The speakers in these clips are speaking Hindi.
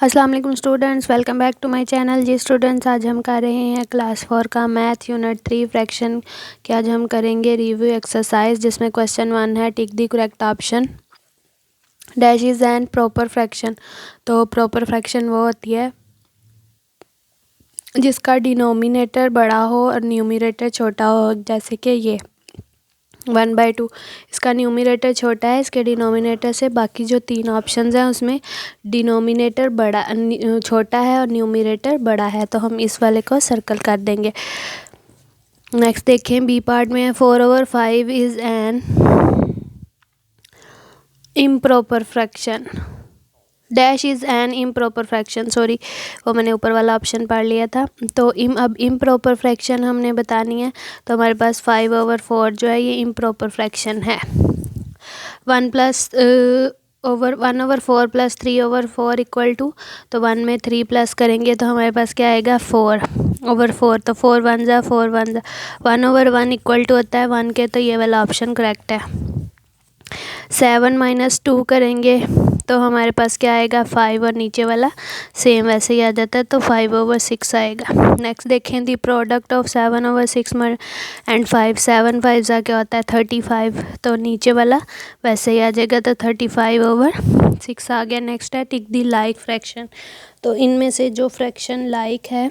अस्सलाम वालेकुम students, welcome back to my channel. जी स्टूडेंट्स, आज हम कर रहे हैं क्लास 4 का मैथ यूनिट 3 फ्रैक्शन के। आज हम करेंगे रिव्यू एक्सरसाइज, जिसमें क्वेश्चन 1 है tick the correct option dash is an proper fraction. तो प्रॉपर फ्रैक्शन वो होती है जिसका डिनोमिनेटर बड़ा हो और न्यूमरेटर छोटा हो। जैसे कि ये 1/2, इसका न्यूमरेटर छोटा है इसके डिनोमिनेटर से। बाकी जो 3 ऑप्शंस हैं उसमें डिनोमिनेटर बड़ा छोटा है और न्यूमरेटर बड़ा है, तो हम इस वाले को सर्कल कर देंगे। नेक्स्ट देखें, बी पार्ट में 4/5 is an improper fraction. Dash is an improper fraction, sorry वो मैंने ऊपर वाला ऑप्शन पढ़ लिया था। तो अब इम्प्रॉपर फ्रैक्शन हमने बतानी है, तो हमारे पास 5/4 जो है ये इम्प्रॉपर फ्रैक्शन है। 1/4 प्लस 3/4 इक्वल टू, तो 1 में 3 प्लस करेंगे तो हमारे पास क्या आएगा 4/4। तो 4 1 जा 4 1 जा 1/1 इक्वल टू होता है 1 के, तो ये वाला ऑप्शन करेक्ट है। 7 - 2 करेंगे तो हमारे पास क्या आएगा 5, और नीचे वाला सेम वैसे ही आ जाता है, तो 5/6 आएगा। नेक्स्ट देखें, दी प्रोडक्ट ऑफ 7/6 एंड 5, 7 5 जा क्या होता है 35, तो नीचे वाला वैसे ही आ जाएगा, तो 35/6 आ गया। नेक्स्ट है टिक दी लाइक फ्रैक्शन। तो इनमें से जो फ्रैक्शन लाइक है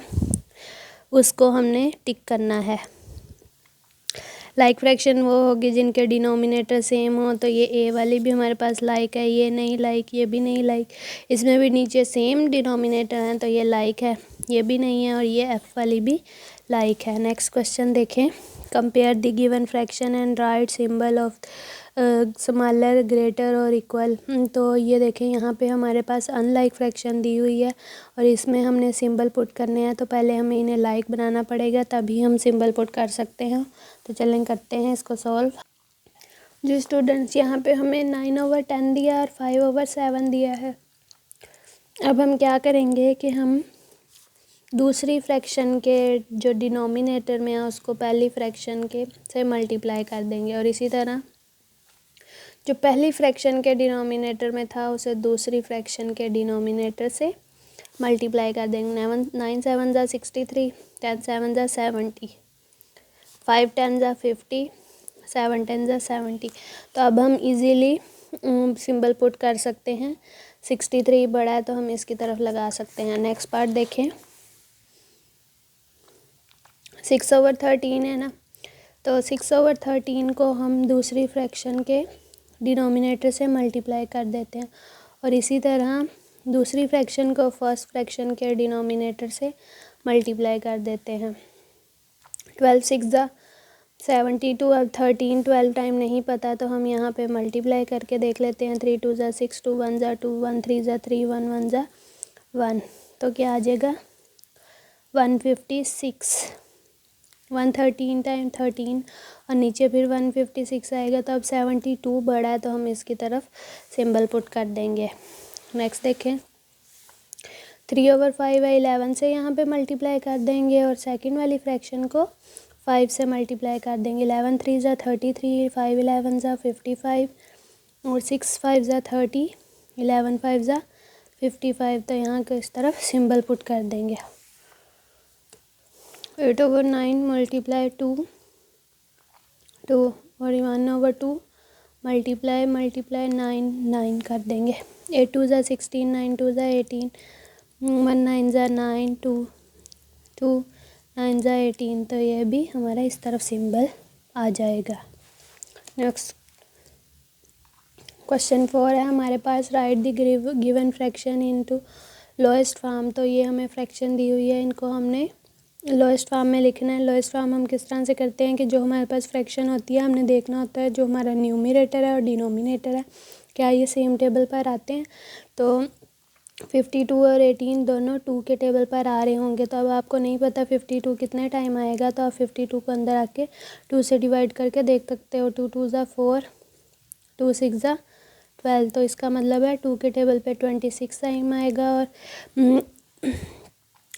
उसको हमने टिक करना है। लाइक फ्रैक्शन वो होगी जिनके डिनोमिनेटर सेम हो, तो ये ए वाली भी हमारे पास लाइक है, ये नहीं लाइक, ये भी नहीं लाइक, इसमें भी नीचे सेम डिनोमिनेटर हैं तो ये लाइक है, ये भी नहीं है, और ये एफ वाली भी लाइक है। नेक्स्ट क्वेश्चन देखें, compare the given fraction and right symbol of smaller greater और इक्वल। तो ये देखें यहाँ पे हमारे पास अनलाइक फ्रैक्शन दी हुई है और इसमें हमने सिंबल पुट करने हैं, तो पहले हमें इन्हें लाइक बनाना पड़ेगा तभी हम सिंबल पुट कर सकते हैं। तो चलें करते हैं इसको सॉल्व। जो स्टूडेंट्स, यहाँ पे हमें 9/10 दिया और 5/7 दिया है। अब हम क्या करेंगे कि हम दूसरी फ्रैक्शन के जो डिनोमिनेटर में है उसको पहली फ्रैक्शन के से मल्टीप्लाई कर देंगे, और इसी तरह जो पहली फ्रैक्शन के डिनोमिनेटर में था उसे दूसरी फ्रैक्शन के डिनोमिनेटर से मल्टीप्लाई कर देंगे। 9 7 जा 63, 10 7 जा 70, 5 10 जा 50, 7 10 जा 70। तो अब हम इजीली सिंबल पुट कर सकते हैं। 63 बड़ा है तो हम इसकी तरफ लगा सकते हैं। नेक्स्ट पार्ट देखें, 6/13 है ना, तो 6/13 को हम दूसरी फ्रैक्शन के डिनोमिनेटर से मल्टीप्लाई कर देते हैं, और इसी तरह दूसरी फ्रैक्शन को फर्स्ट फ्रैक्शन के डिनोमिनेटर से मल्टीप्लाई कर देते हैं। 12 6 जा 72। अब 13 12 टाइम नहीं पता तो हम यहाँ पे मल्टीप्लाई करके देख लेते हैं। 3 2 जा 6, 2 1 जा 2, 1 3 जा 3, 1 1 जा 1, तो क्या आ जाएगा 156। 113 टाइम 13 और नीचे फिर 156 आएगा, तो अब 72 बड़ा है तो हम इसकी तरफ सिंबल पुट कर देंगे। नेक्स्ट देखें, 3/5 है 11 से यहाँ पे मल्टीप्लाई कर देंगे, और सेकंड वाली फ्रैक्शन को 5 से मल्टीप्लाई कर देंगे। 11 3 जा 33, 5 11 जा 55, और 6 5 जा 30, 11 5 जा 55, तो यहाँ को इस तरफ सिंबल पुट कर देंगे। 8/9 मल्टीप्लाई 2 और 1/2 मल्टीप्लाई 9 9 कर देंगे। 8 2 जा 16, 9 2 जा 18, 1 9 जा 9, 2 2 9 जा 18, तो ये भी हमारा इस तरफ सिंबल आ जाएगा। नेक्स्ट क्वेश्चन 4 है हमारे पास, write the given fraction into lowest form. तो ये हमें फ्रैक्शन दी हुई है, इनको हमने लोएस्ट फॉर्म में लिखना है। लोएस्ट फॉर्म हम किस तरह से करते हैं कि जो हमारे पास फ्रैक्शन होती है हमने देखना होता है जो हमारा न्यूमरेटर है और डिनोमिनेटर है क्या ये सेम टेबल पर आते हैं। तो 52 और 18 दोनों 2 के टेबल पर आ रहे होंगे, तो अब आपको नहीं पता 52 कितने टाइम आएगा, तो आप 52 को अंदर आके 2 से डिवाइड करके देख सकते हो। 2 2 जा 4, 2 6 जा 12, तो इसका मतलब है 2 के टेबल पे 26 टाइम आएगा। और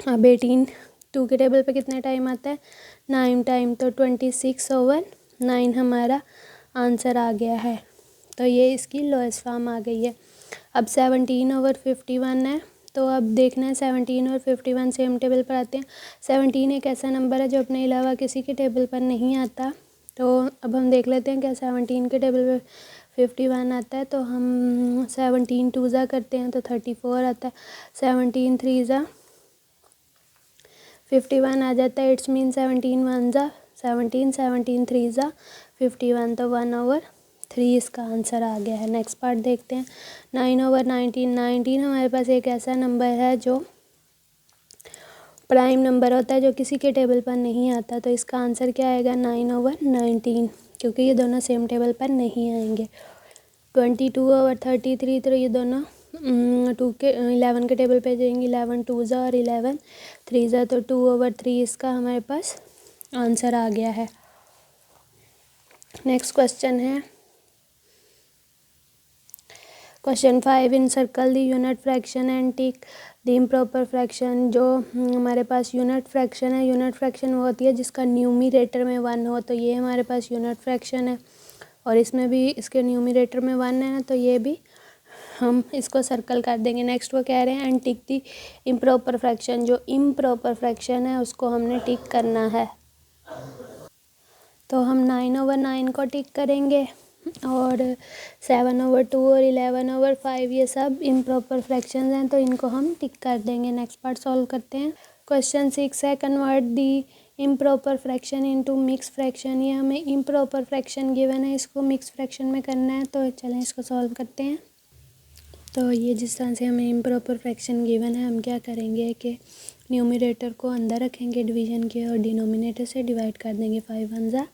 अब 18 2 के टेबल पे कितने टाइम आता है 9 टाइम, तो 26/9 हमारा आंसर आ गया है। तो ये इसकी लोएस्ट फॉर्म आ गई है। अब 17/51 है, तो अब देखना है 17 और 51 सेम टेबल पर आते हैं। 17 एक ऐसा नंबर है जो अपने अलावा किसी के टेबल पर नहीं आता। तो अब हम देख लेते हैं क्या 17 के टेबल पर 51 आता है। तो हम 17 टू ज़ा करते हैं तो 34 आता है। 17 थ्री ज़ा 51 आ जाता है। इट्स मीन 17 वन ज़ा 17, 17 थ्री ज़ा 51, तो 1/3 इसका आंसर आ गया है। नेक्स्ट पार्ट देखते हैं। 9/19, 19 हमारे पास एक ऐसा नंबर है जो प्राइम नंबर होता है जो किसी के टेबल पर नहीं आता। तो इसका आंसर क्या आएगा 9/19, क्योंकि ये दोनों सेम टेबल पर नहीं आएंगे। 22/33, तो ये दोनों 11 के टेबल पे जाएंगे। 11 टू ज़ा और 11 थ्री ज़ा, तो 2/3 इसका हमारे पास आंसर आ गया है। नेक्स्ट क्वेश्चन है question 5। In circle the unit fraction and tick the improper fraction. जो हमारे पास यूनिट फ्रैक्शन है, यूनिट फ्रैक्शन वो होती है जिसका न्यूमरेटर में 1 हो। तो ये हमारे पास यूनिट फ्रैक्शन है और इसमें भी इसके न्यूमरेटर में 1 है ना, तो ये भी हम इसको सर्कल कर देंगे। नेक्स्ट वो कह रहे हैं and tick the improper fraction. जो इम्प्रॉपर फ्रैक्शन है उसको हमने टिक करना है। तो हम 9/9 को टिक करेंगे और 7/2 और 11/5 ये सब इम्प्रॉपर फ्रैक्शंस हैं, तो इनको हम टिक कर देंगे। नेक्स्ट पार्ट सॉल्व करते हैं। क्वेश्चन 6 है कन्वर्ट दी improper fraction into mix fraction. ये हमें इम्प्रॉपर फ्रैक्शन गिवन है, इसको मिक्स फ्रैक्शन में करना है। तो चलें इसको सॉल्व करते हैं। तो ये जिस तरह से हमें इम्प्रॉपर फ्रैक्शन गिवन है, हम क्या करेंगे कि न्यूमरेटर को अंदर रखेंगे डिवीज़न के और डिनोमिनेटर से डिवाइड कर देंगे। 5 1 ज़ा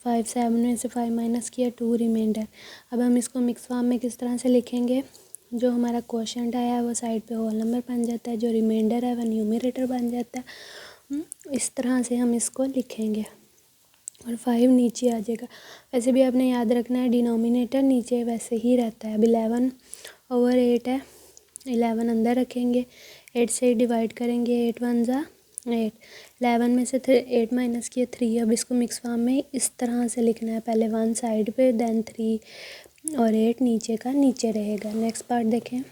5, 7 में से 5 माइनस किया 2 रिमाइंडर। अब हम इसको मिक्स फॉर्म में किस तरह से लिखेंगे, जो हमारा क्वोशंट आया है वो साइड पे होल नंबर बन जाता है, जो रिमाइंडर है वह न्यूमरेटर बन जाता है। इस तरह से हम इसको लिखेंगे और 5 नीचे आ जाएगा। वैसे भी आपने याद रखना है डिनोमिनेटर नीचे वैसे ही रहता है। अब 11/8 है, 11 अंदर रखेंगे, 8 से डिवाइड करेंगे। 8 1 ज़ा 8, 11 में से 8 माइनस किया 3। अब इसको मिक्स फॉर्म में इस तरह से लिखना है, पहले 1 साइड पे देन 3 और 8 नीचे का नीचे रहेगा। नेक्स्ट पार्ट देखें।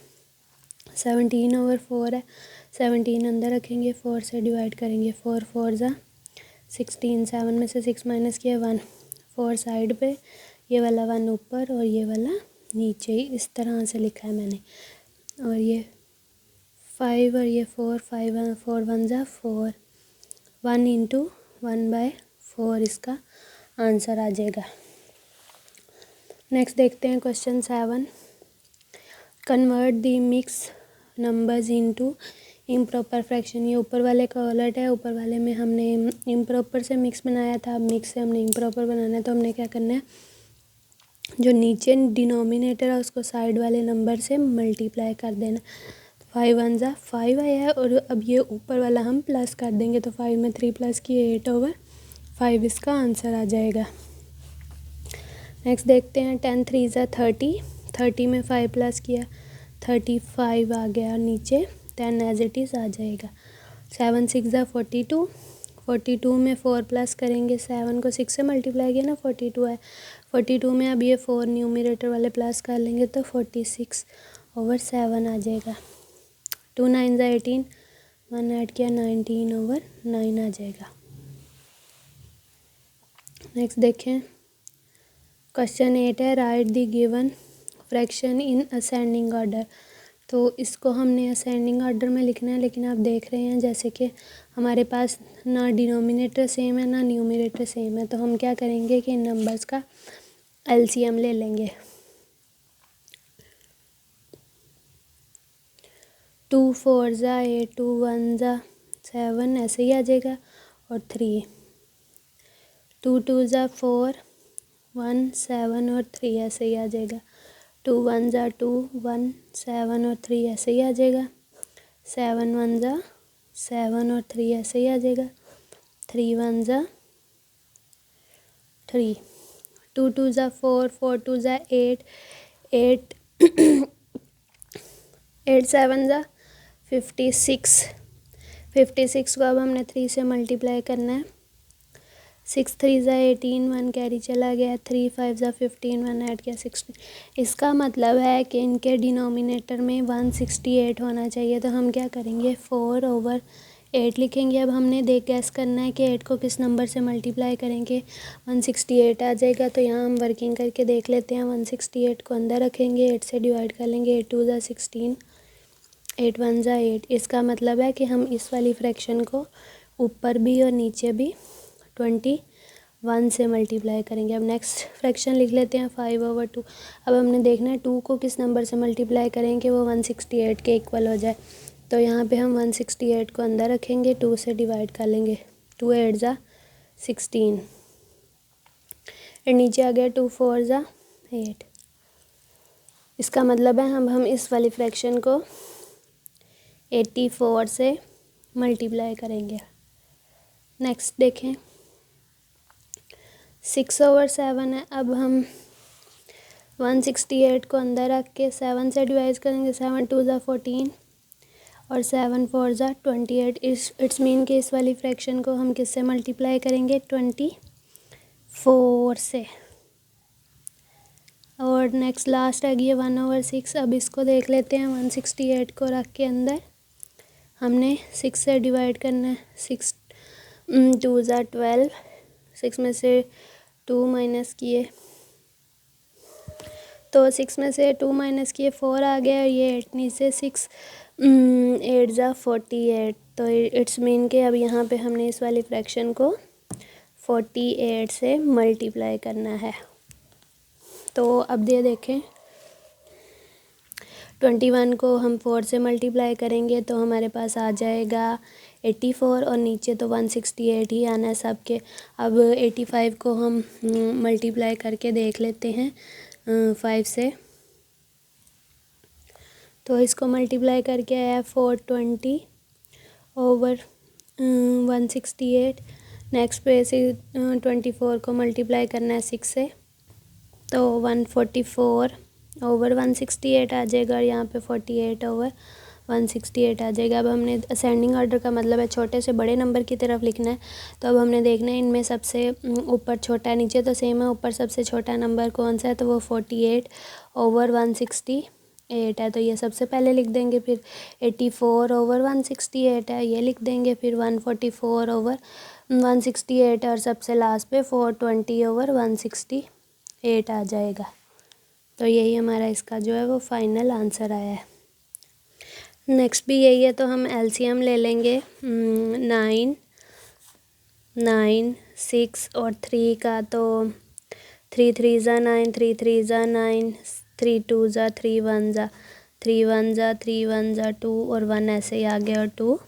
17/4 है, 17 अंदर रखेंगे, 4 से डिवाइड करेंगे। 4 4 ज़ा 16, 7 में से 6 माइनस किया 1, 4 साइड पे, ये वाला 1 ऊपर और ये वाला नीचे, इस तरह से लिखा है मैंने। और ये 5 और ये 4, 5 4 1 ज़ा 4, 1 इंटू 1/4 इसका आंसर आ जाएगा। नेक्स्ट देखते हैं question 7। Convert the mix numbers into improper fraction. ये ऊपर वाले का उलट है, ऊपर वाले में हमने इम्प्रॉपर से मिक्स बनाया था, अब मिक्स से हमने इम्प्रॉपर बनाना है। तो हमने क्या करना है, जो नीचे डिनोमिनेटर है उसको साइड वाले नंबर से मल्टीप्लाई कर देना। 5 1 ज़ा 5 आया है और अब ये ऊपर वाला हम प्लस कर देंगे। तो 5 में 3 प्लस किए 8/5 इसका आंसर आ जाएगा। नेक्स्ट देखते हैं 10 3 ज़ा 30, 30 में 5 प्लस किया 35 आ गया, नीचे 10 एज इट इज़ आ जाएगा। 7 6 ज़ा 42, 42 में 4 प्लस करेंगे, 7 को 6 से मल्टीप्लाई किया ना 42 है। 42 में अब ये 4 न्यूमरेटर वाले प्लस कर लेंगे तो 46/7 आ जाएगा। 2 9 ज़ा 18, 1 ऐड किया 19/9 आ जाएगा। नेक्स्ट देखें क्वेश्चन 8 है right the given fraction in ascending order. तो इसको हमने असेंडिंग ऑर्डर में लिखना है, लेकिन आप देख रहे हैं जैसे कि हमारे पास ना डिनोमिनेटर सेम है ना न्यूमरेटर सेम है। तो हम क्या करेंगे कि इन नंबर्स का एलसीएम ले लेंगे। 2 4 ज़ा 8, 2 1 ज़ा 7 ऐसे ही आ जाएगा और 3, 2 2 ज़ा 4, 1 7 और 3 ऐसे ही आ जाएगा। 2 1 ज़ा 2, 1 7 और 3 ऐसे ही आ जाएगा। 7 1 ज़ा 7 और 3 ऐसे ही आ जाएगा। 3 1 ज़ा 3, 2 2 ज़ा 4, 4 2 ज़ा 8, 8 8 7 ज़ा 56, 56 को अब हमने 3 से मल्टीप्लाई करना है। 6 3 ज़ा 18, 1 कैरी चला गया, 3 5 ज़ा 15, 1 ऐड किया 16। इसका मतलब है कि इनके डिनोमिनेटर में 168 होना चाहिए। तो हम क्या करेंगे, 4/8 लिखेंगे। अब हमने गैस करना है कि 8 को किस नंबर से मल्टीप्लाई करेंगे, 168 आ जाएगा। तो यहाँ हम वर्किंग करके देख लेते हैं। 168 को अंदर रखेंगे, 8 से डिवाइड कर लेंगे, 8 2 ज़ा 16, 8 1 ज़ा 8। इसका मतलब है कि हम इस वाली फ्रैक्शन को ऊपर भी और नीचे भी 21 से मल्टीप्लाई करेंगे। अब नेक्स्ट फ्रैक्शन लिख लेते हैं, 5/2। अब हमने देखना है 2 को किस नंबर से मल्टीप्लाई करेंगे वो 168 के इक्वल हो जाए। तो यहाँ पे हम 168 को अंदर रखेंगे, 2 से डिवाइड कर लेंगे, 2 8 ज़ा 16, और नीचे आ गया 2 4 ज़ा 8। इसका मतलब है हम इस वाली फ्रैक्शन को 84 से मल्टीप्लाई करेंगे। नेक्स्ट देखें, 6/7 है। अब हम 168 को अंदर रख के 7 से डिवाइड करेंगे, 7 2 ज़ा 14 और 7 4 ज़ा 28। इट्स मीन कि इस वाली फ्रैक्शन को हम किससे मल्टीप्लाई करेंगे, 24 से। और नेक्स्ट लास्ट आ गई 1/6। अब इसको देख लेते हैं, 168 को रख के अंदर हमने 6 से डिवाइड करना है, 6 2 ज़ा 12, 6 में से 2 माइनस किए तो 6 में से 2 माइनस किए 4 आ गया, और ये 8 नीचे 6 8 ज़ा 48। तो इट्स मीन के अब यहाँ पे हमने इस वाली फ्रैक्शन को 48 से मल्टीप्लाई करना है। तो अब ये देखें, 21 को हम 4 से मल्टीप्लाई करेंगे तो हमारे पास आ जाएगा 84, और नीचे तो 168 ही आना है सबके। अब 85 को हम मल्टीप्लाई करके देख लेते हैं 5 से। तो इसको मल्टीप्लाई करके आया 420/168। नेक्स्ट पे से 24 को मल्टीप्लाई करना है 6 से, तो 144/168 आ जाएगा, और यहाँ पे 48/168 आ जाएगा। अब हमने असेंडिंग ऑर्डर का मतलब है छोटे से बड़े नंबर की तरफ लिखना है। तो अब हमने देखना है इनमें सबसे ऊपर छोटा है, नीचे तो सेम है, ऊपर सबसे छोटा नंबर कौन सा है, तो वो 48/168 है। तो ये सबसे पहले लिख देंगे, फिर 84/168 है, ये लिख देंगे, फिर 144/168 और सबसे लास्ट पे 420/168 आ जाएगा। तो यही हमारा इसका जो है वो फाइनल आंसर आया है। नेक्स्ट भी यही है, तो हम एलसीएम ले लेंगे 9 9 6 और 3 का। तो 3 3 ज़ा 9, 3 3 ज़ा 9, 3 2 ज़ा 3 1 ज़ा 3 1 ज़ा 3 1 ज़ा 2 और 1 ऐसे ही आ गया, और 2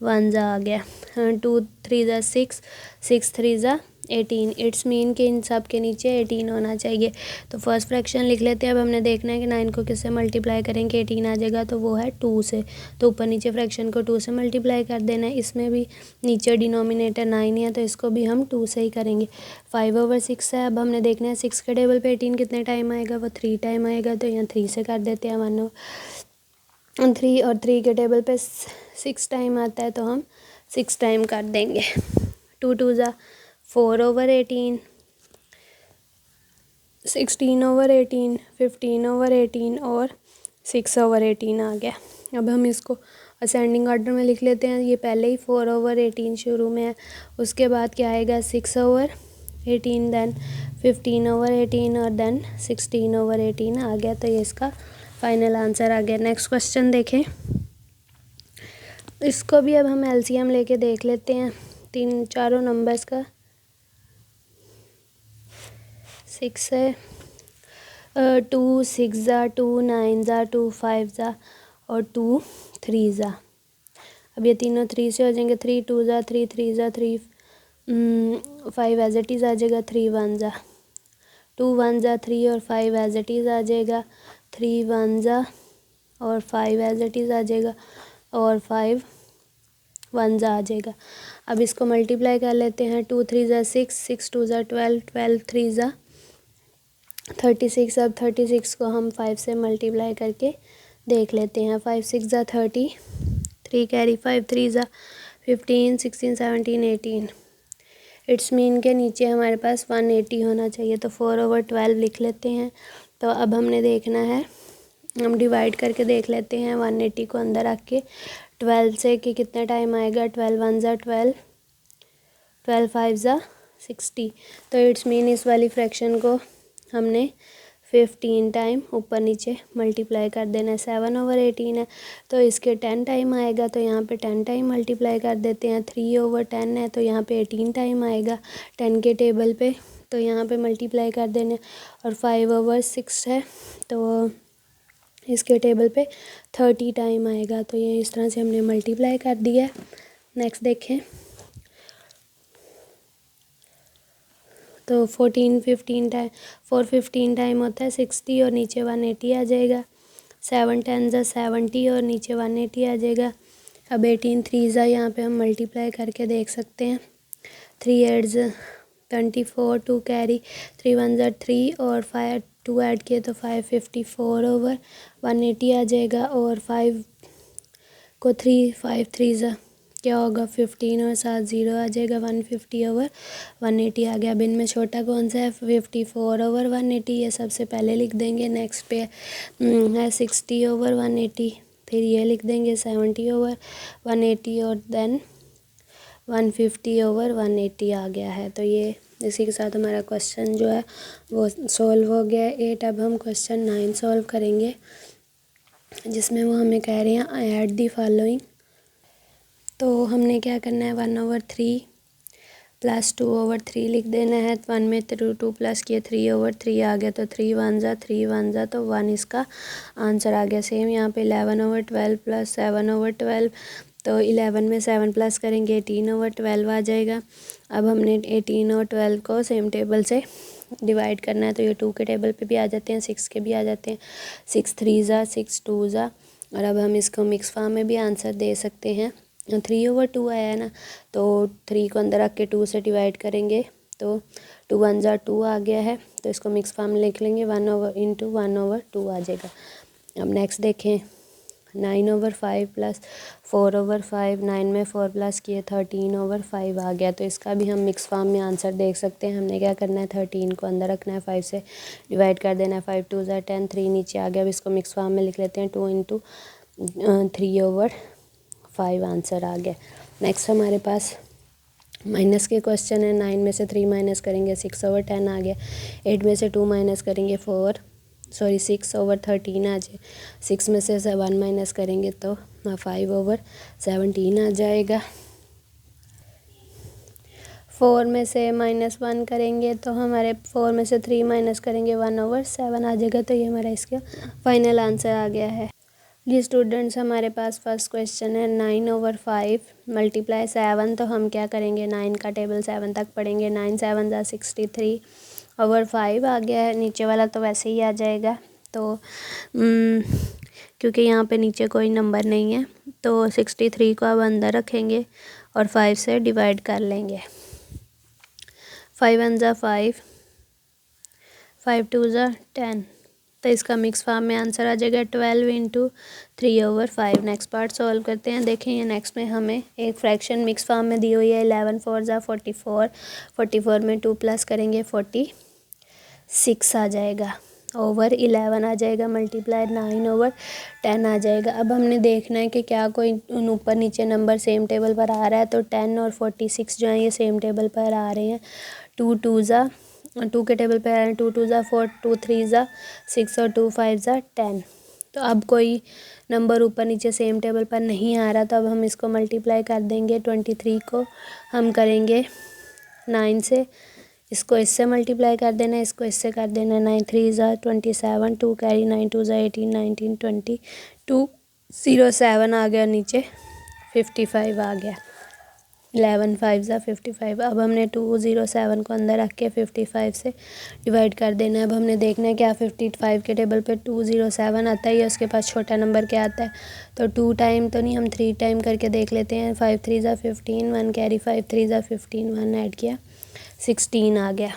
1 ज़ा आ गया, 2 3 ज़ा 6, 6 3 ज़ा 18। इट्स मीन कि इन सब के नीचे 18 होना चाहिए। तो फर्स्ट फ्रैक्शन लिख लेते हैं। अब हमने देखना है कि 9 को किससे मल्टीप्लाई करेंगे 18 आ जाएगा, तो वो है 2 से। तो ऊपर नीचे फ्रैक्शन को 2 से मल्टीप्लाई कर देना है। इसमें भी नीचे डिनोमिनेटर 9 है, तो इसको भी हम 2 से ही करेंगे। 5/6 है। अब हमने देखना है 6 के टेबल पे 18 कितने टाइम आएगा, वो 3 टाइम आएगा, तो यहाँ 3 से कर देते हैं 1/3, और 3 के टेबल पे 6 टाइम आता है, तो हम 6 टाइम कर देंगे। 2 2 ज़ा 4/18, 16/18, 15/18 और 6/18 आ गया। अब हम इसको असेंडिंग ऑर्डर में लिख लेते हैं। ये पहले ही 4/18 शुरू में है, उसके बाद क्या आएगा 6/18, देन 15/18 और देन 16/18 आ गया। तो ये इसका फाइनल आंसर आ गया। नेक्स्ट क्वेश्चन देखें, इसको भी अब हम एलसीएम लेके देख लेते हैं चारों नंबर्स का। 6 है, 2 6 ज़ा 2 9 ज़ा 2 5 ज़ा और 2 3 ज़ा। अब ये तीनों 3 से हो जाएंगे, 3 2 ज़ा 3 3 ज़ा 3 5 एज इट इज़ आ जाएगा, 3 1 ज़ा 2 1 ज़ा 3 और 5 एज इट इज़ आ जाएगा, 3 1 ज़ा और 5 एज इट इज़ आ जाएगा, और 5 1 ज़ा आ जाएगा। अब इसको मल्टीप्लाई कर लेते हैं। 2 3 ज़ा 6, 6 2 ज़ा 12, 12 3 ज़ा 36। अब 36 को हम 5 से मल्टीप्लाई करके देख लेते हैं। 5 6 ज़ा 30, 3 कैरी 5 3 ज़ा 15, 16 17 18। इट्स मीन के नीचे हमारे पास 180 होना चाहिए, तो 4/12 लिख लेते हैं। तो अब हमने देखना है, हम डिवाइड करके देख लेते हैं 180 को अंदर रख के 12 से कि कितना टाइम आएगा। 12 1 ज़ा 12, 12 5 ज़ा 60। तो इट्स मीन इस वाली फ्रैक्शन को हमने 15 टाइम ऊपर नीचे मल्टीप्लाई कर देना है। 7/18 है तो इसके 10 टाइम आएगा, तो यहाँ पे 10 टाइम मल्टीप्लाई कर देते हैं। 3/10 है तो यहाँ पे 18 टाइम आएगा 10 के टेबल पे, तो यहाँ पे मल्टीप्लाई कर देने। और 5/6 है तो इसके टेबल पे 30 टाइम आएगा, तो ये इस तरह से हमने मल्टीप्लाई कर दिया है। नेक्स्ट देखें तो 415 टाइम होता है 60 और नीचे 180 आ जाएगा। 7 10 ज़ा 70 और नीचे 180 आ जाएगा। अब 18 3 ज़ा यहाँ पे हम मल्टीप्लाई करके देख सकते हैं। 3 8 ज़ा 24, 2 कैरी, 3 1 ज़ा 3 और 5 2 ऐड किए तो 554/180 आ जाएगा। और 5 को 3 5 3 ज़ा क्या होगा 15 और 7 0 आ जाएगा। 150/180 आ गया। अब इनमें छोटा कौन सा है 54/180, ये सबसे पहले लिख देंगे। नेक्स्ट पे है 60/180, फिर ये लिख देंगे 70/180 और देन 150/180 आ गया है। तो ये इसी के साथ हमारा क्वेश्चन जो है वो सॉल्व हो गया है 8। अब हम क्वेश्चन 9 सॉल्व करेंगे, जिसमें वो हमें कह रहे हैं ऐड दी फॉलोइंग। तो हमने क्या करना है 1/3 प्लस 2/3 लिख देना है। 1 में 2 प्लस किए 3/3 आ गया, तो 3 1 ज़ा 3 1 ज़ा तो 1 इसका आंसर आ गया। सेम यहाँ पे 11/12 प्लस 7/12, तो 11 में 7 प्लस करेंगे 18/12 आ जाएगा। अब हमने 18 और 12 को सेम टेबल से डिवाइड करना है, तो ये 2 के टेबल पे भी आ जाते हैं, 6 के भी आ जाते हैं। 6 3 ज़ा 6 2 ज़ा। और अब हम इसको मिक्स फॉर्म में भी आंसर दे सकते हैं। 3/2 आया है ना, तो 3 को अंदर रख के 2 से डिवाइड करेंगे तो 2 1 ज़ा 2 आ गया है। तो इसको मिक्स फॉर्म में लिख लेंगे 1/1/2 आ जाएगा। अब नेक्स्ट देखें 9/5 प्लस 4/5, 9 में 4 प्लस किए 13/5 आ गया। तो इसका भी हम मिक्स फॉर्म में आंसर देख सकते हैं। हमने क्या करना है 13 को अंदर रखना है, 5 से डिवाइड कर देना है। 5 2 ज़ा 10, 3 नीचे आ गया। अब इसको मिक्स फॉर्म में लिख लेते हैं 2 × 3/5 आंसर आ गया। नेक्स्ट हमारे पास माइनस के क्वेश्चन है। 9 में से 3 माइनस करेंगे 6/10 आ गया। 8 में से 2 माइनस करेंगे 6/13 आ जाए। 6 में से 1 माइनस करेंगे तो 5/17 आ जाएगा। 4 में से -1 करेंगे तो हमारे 4 में से 3 माइनस करेंगे 1/7 आ जाएगा। तो ये हमारा इसका फाइनल आंसर आ गया है। जी स्टूडेंट्स, हमारे पास फर्स्ट क्वेश्चन है 9/5 मल्टीप्लाई 7। तो हम क्या करेंगे 9 का टेबल 7 तक पढ़ेंगे। 9 7 ज़ा 63/5 आ गया है। नीचे वाला तो वैसे ही आ जाएगा, तो क्योंकि यहाँ पे नीचे कोई नंबर नहीं है, तो 63 को अब अंदर रखेंगे और 5 से डिवाइड कर लेंगे। 5 1 ज़ा 5, 5 2 ज़ा 10, तो इसका मिक्स फॉर्म में आंसर आ जाएगा 12 × 3/5। नेक्स्ट पार्ट सॉल्व करते हैं। देखें ये नेक्स्ट में हमें एक फ्रैक्शन मिक्स फॉर्म में दी हुई है। 11 4 ज़ा 44, 44 में 2 प्लस करेंगे 46 आ जाएगा। ओवर 11 आ जाएगा, मल्टीप्लाई 9/10 आ जाएगा। अब हमने देखना है कि क्या कोई ऊपर नीचे नंबर सेम टेबल पर आ रहा है, तो 10 और 46 जो हैं ये सेम टेबल पर आ रहे हैं। 2 2 ज़ा 2 के टेबल पे आ रहे हैं। 2 2 ज़ा 4, 2 3 ज़ा 6 और 2 5 ज़ा 10। तो अब कोई नंबर ऊपर नीचे सेम टेबल पर नहीं आ रहा, तो अब हम इसको मल्टीप्लाई कर देंगे। 23 को हम करेंगे 9 से, इसको इससे मल्टीप्लाई कर देना है, इसको इससे कर देना है। 9 3 ज़ा 27, 2 कैरी 9 2 ज़ा 18, 19 20, 2 0 7 आ गया। नीचे 55 आ गया। 11 5 ज़ा 55। अब हमने 2 0 7 को अंदर रख के 55 से डिवाइड कर देना है। अब हमने देखना है क्या 55 के टेबल पे 2 0 7 आता है या उसके पास छोटा नंबर क्या आता है। तो 2 टाइम तो नहीं, हम 3 टाइम करके देख लेते हैं। 5 3 ज़ा 15, 1 कैरी 5 3 ज़ा 15, 1 ऐड किया 16 आ गया।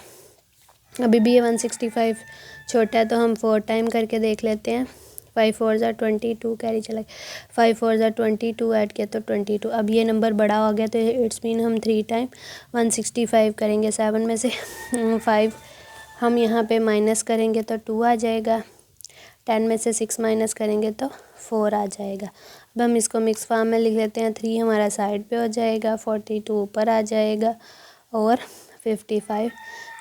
अभी भी ये 165 छोटा है, तो हम 4 टाइम करके देख लेते हैं। 5 4 ज़ा 22 कैरी चला गया, 5 4 ज़ा 22 ऐड किया तो 22। अब ये नंबर बड़ा हो गया तो इट्स मीन हम 3 टाइम 165 करेंगे। 7 में से 5 हम यहाँ पे माइनस करेंगे तो 2 आ जाएगा। 10 में से 6 माइनस करेंगे तो 4 आ जाएगा। अब हम इसको मिक्स फॉर्म में लिख लेते हैं। 3 हमारा साइड पे हो जाएगा, 42 ऊपर आ जाएगा और 55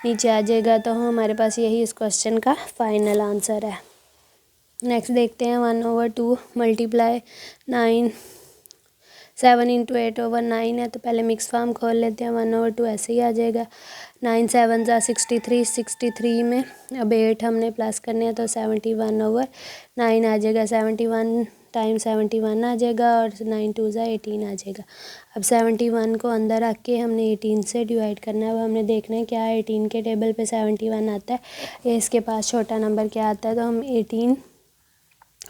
नीचे आ जाएगा। तो हमारे पास यही इस क्वेश्चन का फाइनल आंसर है। नेक्स्ट देखते हैं 1/2 मल्टीप्लाई 9 7 इंटू 8/9 है, तो पहले मिक्स फॉर्म खोल लेते हैं। 1/2 ऐसे ही आ जाएगा। 9 7 ज़ा 63, 63 में अब 8 हमने प्लस करने हैं तो 71/9 आ जाएगा। 71 टाइम 71 आ जाएगा और 9 2 ज़ा 18 आ जाएगा। अब 71 को अंदर रख के हमने 18 से डिवाइड करना है। अब हमने देखना है क्या 18 के टेबल पे 71 आता है या इसके पास छोटा नंबर क्या आता है। तो हम 18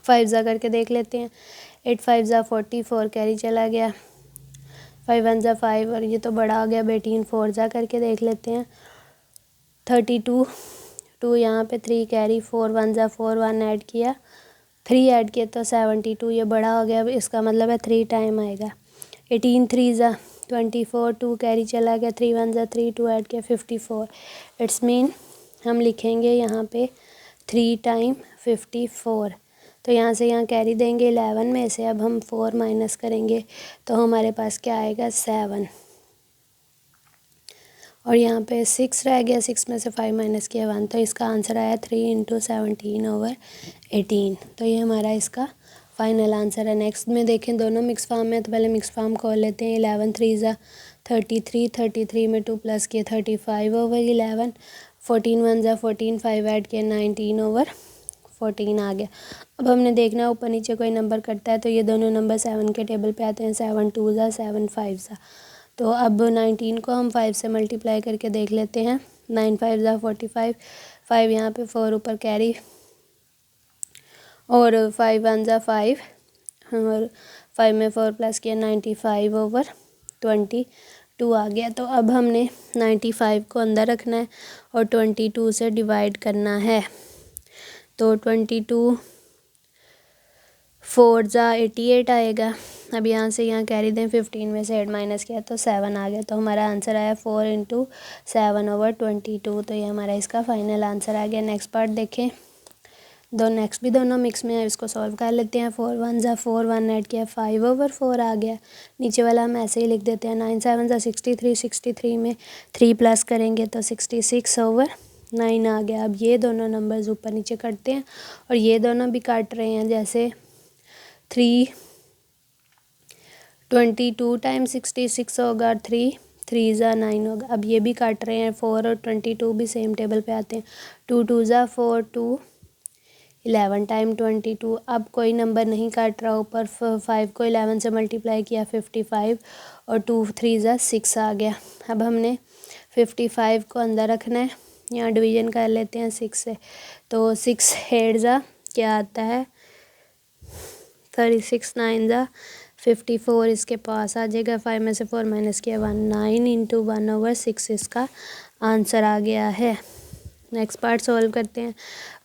5 ज़ा करके देख लेते हैं। 8 5 ज़ा 44 कैरी चला गया, 5 1 ज़ा 5 और ये तो बड़ा हो गया। 18 4 ज़ा करके देख लेते हैं। 32 2 यहाँ पे 3 कैरी, 4 1 ज़ा 4 1 ऐड किया, 3 ऐड किया तो 72, ये बड़ा हो गया। अब इसका मतलब है 3 टाइम आएगा। 18 3 ज़ा 24 2 कैरी चला गया, 3 1 ज़ा 3 2 ऐड किया 54। इट्स मीन हम लिखेंगे यहाँ पे 3 टाइम 54। तो यहाँ से यहाँ कैरी देंगे 11 में से। अब हम 4 माइनस करेंगे तो हमारे पास क्या आएगा 7 और यहाँ पे 6 रह गया। 6 में से 5 माइनस किया 1, तो इसका आंसर आया 3 इंटू 17/18। तो ये हमारा इसका फाइनल आंसर है। नेक्स्ट में देखें दोनों मिक्स फॉर्म में, तो पहले मिक्स फॉर्म खोल लेते हैं। 11 3 ज़ा 33, 33 में 2 प्लस किए 35/11, 14 1 ज़ा 14 5 ऐड किया 19/14 आ गया। अब हमने देखना है ऊपर नीचे कोई नंबर कटता है तो ये दोनों नंबर 7 के टेबल पे आते हैं। 7 2 ज़ा 7 5 ज़ा। तो अब 19 को हम 5 से मल्टीप्लाई करके देख लेते हैं। 9 5 ज़ा 45, 5 यहाँ पे 4 ऊपर कैरी और 5 1 ज़ा 5 और 5 में 4 प्लस किया 95/22 आ गया। तो अब हमने 95 को अंदर रखना है और 22 से डिवाइड करना है। तो 22 4 ज़ा 88 आएगा। अब यहाँ से यहाँ कैरी दें, 15 में से 8 माइनस किया तो 7 आ गया। तो हमारा आंसर आया 4 इंटू 7/22। तो ये हमारा इसका फाइनल आंसर आ गया। नेक्स्ट पार्ट देखें, नेक्स्ट भी दोनों मिक्स में है, इसको सॉल्व कर लेते हैं। 4 1 ज़ा 4 1 ऐड किया 5/4 आ गया। नीचे वाला हम ऐसे ही लिख देते हैं। 9 7 ज़ा 63, 63 में 3 प्लस करेंगे तो 66/9 आ गया। अब ये दोनों नंबर्स ऊपर नीचे कटते हैं और ये दोनों भी काट रहे हैं। जैसे 22 टाइम 66 होगा और 3 3 ज़ा 9 होगा। अब ये भी काट रहे हैं। 4 और 22 भी सेम टेबल पे आते हैं। 2 2 ज़ा 4 2 11 टाइम 22। अब कोई नंबर नहीं काट रहा ऊपर। 5 को 11 से मल्टीप्लाई किया 55 और 2 3 ज़ा 6 आ गया। अब हमने 55 को अंदर रखना है। यहाँ डिवीज़न कर लेते हैं 6 से। तो 6 8 ज़ा क्या आता है 36, 9 ज़ा 54 इसके पास आ जाएगा। 5 में से 4 माइनस किया 1, 9 इंटू 1/6 इसका आंसर आ गया है। नेक्स्ट पार्ट सॉल्व करते हैं।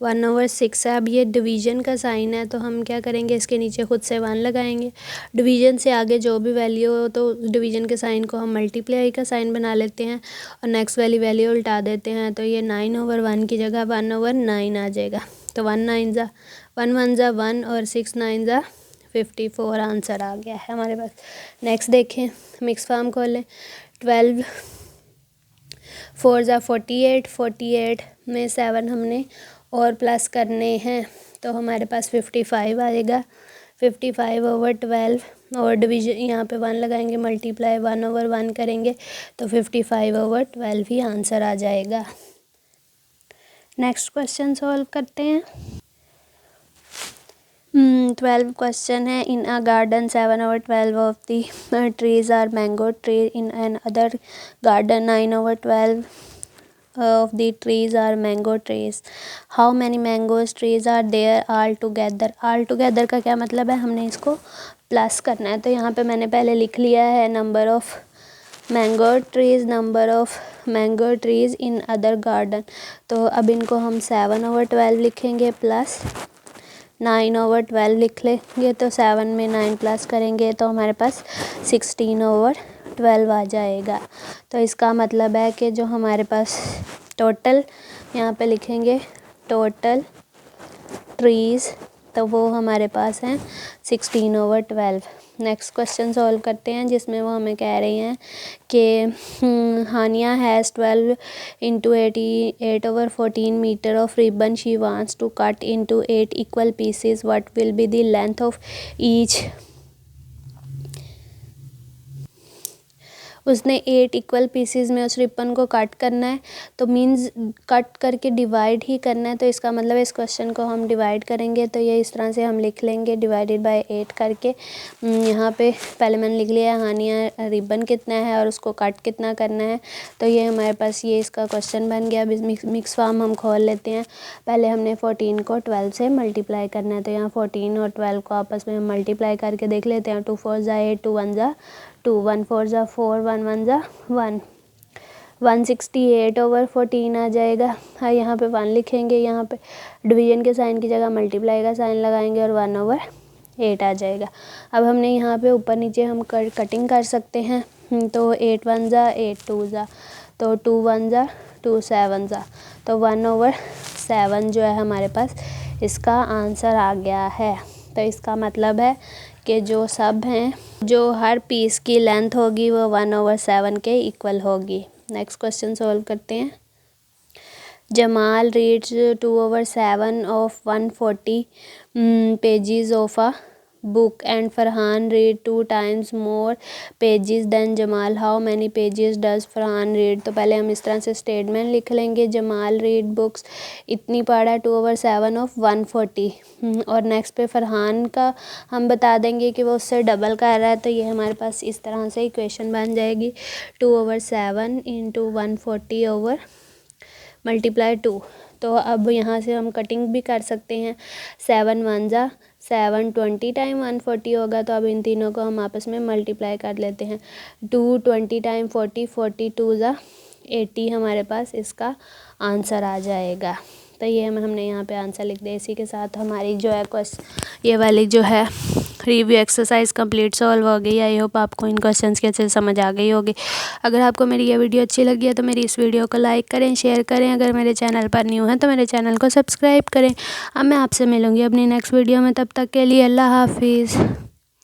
1/6 है। अब ये डिवीज़न का साइन है तो हम क्या करेंगे, इसके नीचे खुद से 1 लगाएंगे। डिवीज़न से आगे जो भी वैल्यू हो तो डिवीज़न के साइन को हम मल्टीप्लाई का साइन बना लेते हैं और नेक्स्ट वाली वैल्यू उल्टा देते हैं। तो ये 9/1 की जगह 1/9 आ जाएगा। तो 1 9 ज़ा 1 1 ज़ा 1 और 6 9 ज़ा 54 आंसर आ गया है हमारे पास। नेक्स्ट देखें, मिक्स फॉर्म खोलें। 12 4 ज़ा 48, 48 में 7 हमने और प्लस करने हैं तो हमारे पास 55 आएगा। 55/12 और डिवीज़न यहाँ पे 1 लगाएंगे, मल्टीप्लाई 1/1 करेंगे तो 55/12 ही आंसर आ जाएगा। नेक्स्ट क्वेश्चन सॉल्व करते हैं। 12 क्वेश्चन है। In a garden 7/12 of the trees are mango tree, in another garden 9/12 of the trees are mango trees. How many mangoes trees are there all together? all together का क्या मतलब है, हमने इसको प्लस करना है। तो यहाँ पे मैंने पहले लिख लिया है number of mango trees in other garden. तो अब इनको हम 7/12 लिखेंगे प्लस 9/12 लिख लेंगे तो 7 में 9 प्लस करेंगे तो हमारे पास 16/12 आ जाएगा। तो इसका मतलब है कि जो हमारे पास टोटल यहाँ पे लिखेंगे टोटल ट्रीज़, तो वो हमारे पास हैं 16/12। नेक्स्ट क्वेश्चन सॉल्व करते हैं जिसमें वो हमें कह रही हैं कि Haniya has 12 into 8/14 metre of ribbon she wants to cut into 8 equal pieces. What will be the length of each? उसने 8 इक्वल पीसीज में उस रिबन को कट करना है, तो मीन्स कट करके डिवाइड ही करना है। तो इसका मतलब इस क्वेश्चन को हम डिवाइड करेंगे तो ये इस तरह से हम लिख लेंगे डिवाइडेड बाय 8 करके। यहाँ पे पहले मैंने लिख लिया हानिया रिबन कितना है और उसको कट कितना करना है। तो ये हमारे पास ये इसका क्वेश्चन बन गया। मिक्स फॉर्म हम खोल लेते हैं। पहले हमने 14 को 12 से मल्टीप्लाई करना है, तो यहाँ 14 और 12 को आपस में हम मल्टीप्लाई करके देख लेते हैं। 2 4 ज़ा 8, 2 1 ज़ा 2, 1 4 ज़ा 4, 1 1 ज़ा 1, 168/14 आ जाएगा। हाँ, यहाँ पे 1 लिखेंगे, यहाँ पे डिवीजन के साइन की जगह मल्टीप्लाई का साइन लगाएंगे और 1/8 आ जाएगा। अब हमने यहाँ पे ऊपर नीचे हम कटिंग कर सकते हैं। तो 8 1 ज़ा 8, 2 ज़ा, तो 2 1 ज़ा 2, 7 ज़ा, तो 1/7 जो है हमारे पास इसका आंसर आ गया है। तो इसका मतलब है कि जो सब हैं, जो हर पीस की लेंथ होगी वो 1/7 के इक्वल होगी। नेक्स्ट क्वेश्चन सॉल्व करते हैं। Jamal reads 2/7 of 140 pages of a book and Farhan read 2 times more pages than Jamal. How many pages does Farhan read? तो पहले हम इस तरह से स्टेटमेंट लिख लेंगे। जमाल रीड बुक्स इतनी पढ़ा 2/7 ऑफ 140, और नेक्स्ट पे फरहान का हम बता देंगे कि वो उससे डबल कर रहा है। तो ये हमारे पास इस तरह से इक्वेशन बन जाएगी 2/7 × 140 ओवर मल्टीप्लाई 2। तो अब यहाँ से हम कटिंग भी कर सकते हैं। 7 1 ज़ा 7, 20 टाइम 140 होगा। तो अब इन तीनों को हम आपस में मल्टीप्लाई कर लेते हैं। 2 20 टाइम 40, 42 ज़ा 80 हमारे पास इसका आंसर आ जाएगा। तो ये हमने यहाँ पे आंसर लिख दिया। इसी के साथ हमारी जो है ये वाली जो है रिव्यू एक्सरसाइज कंप्लीट सॉल्व हो गई। आई होप आपको इन क्वेश्चंस की अच्छे से समझ आ गई होगी। अगर आपको मेरी ये वीडियो अच्छी लगी है तो मेरी इस वीडियो को लाइक करें, शेयर करें। अगर मेरे चैनल पर न्यू हैं तो मेरे चैनल को सब्सक्राइब करें। अब मैं आपसे मिलूँगी अपनी नेक्स्ट वीडियो में, तब तक के लिए अल्लाह हाफिज़।